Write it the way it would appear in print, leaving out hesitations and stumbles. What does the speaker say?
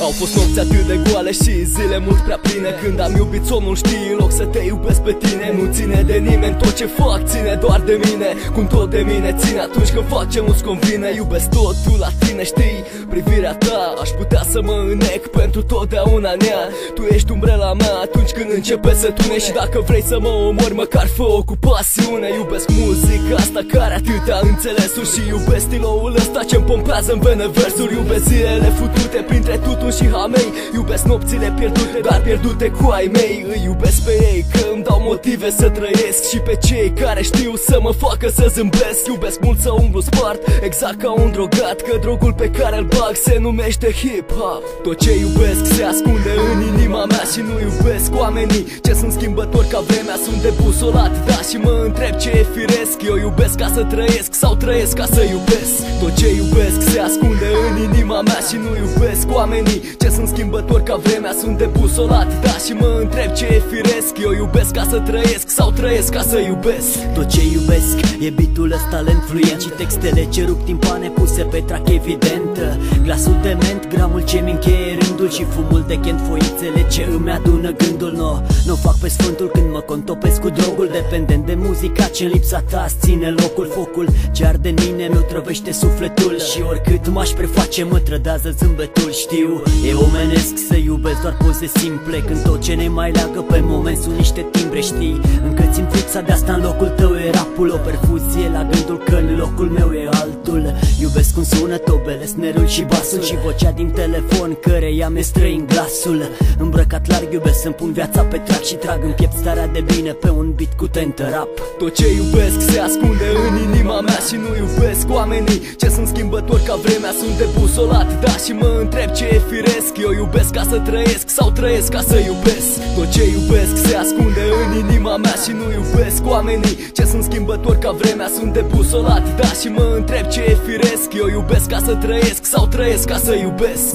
Au fost nopți atât de goale și zile mult prea pline, când am iubit omul, știi, în loc să te iubesc pe tine. Nu ține de nimeni, tot ce fac ține doar de mine. Cum tot de mine ține atunci când fac ce nu-ți convine. Iubesc totul la tine, știi, privirea ta aș putea să mă înnec pentru totdeauna în ea. Tu ești umbrela mea atunci când începe să tune, și dacă vrei să mă omori, măcar fă-o cu pasiune. Iubesc muzica asta care atâtea înțelesuri și iubesc stiloul ăsta ce-mi pompează în vene versuri. Iubesc zilele futute printre tutun și hamei, iubesc nopțile pierdute, dar pierdute cu ai mei. Îi iubesc pe ei că îmi dau motive să trăiesc și pe cei care știu să mă facă să zâmbesc. Iubesc mult să umblu spart, exact ca un drogat, că drogul pe care îl bag se numește hip-hop. Tot ce iubesc se ascunde în inima mea și nu iubesc oamenii ce sunt schimbători ca vremea. Sunt debusolat, da, și mă întreb ce e firesc. Eu iubesc ca să trăiesc sau trăiesc ca să iubesc? Tot ce iubesc se ascunde în inima mea și nu iubesc oamenii ce sunt schimbători ca vremea. Sunt debusolat, da, și mă întreb ce e firesc. Eu iubesc ca să trăiesc sau trăiesc ca să iubesc? Tot ce iubesc e beatul ăsta lent fluent și textele ce rup timpane puse pe track evident. Glasul dement, gramul ce-mi încheie rândul și fumul de chent, foițele ce îmi adună gândul. Nu fac pe sfântul când mă contopesc cu drogul, dependent de muzica ce-n lipsa ta ține locul. Focul ce arde în mine mi-o trăvește sufletul și oricât m-aș preface mă trădează zâmbetul. Știu, e omenesc să iubesc doar poze simple, când tot ce ne mai leagă pe moment sunt niște timbre. Știi, încă țin lipsa de asta, în locul tău e rapul, o perfuzie la gândul că în locul meu e altul. Iubesc cum sună tobele, snerul și basul și vocea din telefon căreia mi-e străin glasul. Îmbrăcat larg iubesc să-mi pun viața pe track și trag în piept starea de bine pe un beat cu tentă rap. Tot ce iubesc se ascunde în inima mea și nu iubesc oamenii ce sunt schimbători ca vremea. Sunt debusolat, da, și mă întreb ce e firesc. Eu iubesc ca să trăiesc sau trăiesc ca să iubesc? Tot ce iubesc se ascunde în inima mea și nu iubesc oamenii ce sunt schimbători ca vremea. Sunt debusolat, da, și mă întreb ce e firesc. Eu iubesc ca să trăiesc sau trăiesc ca să iubesc?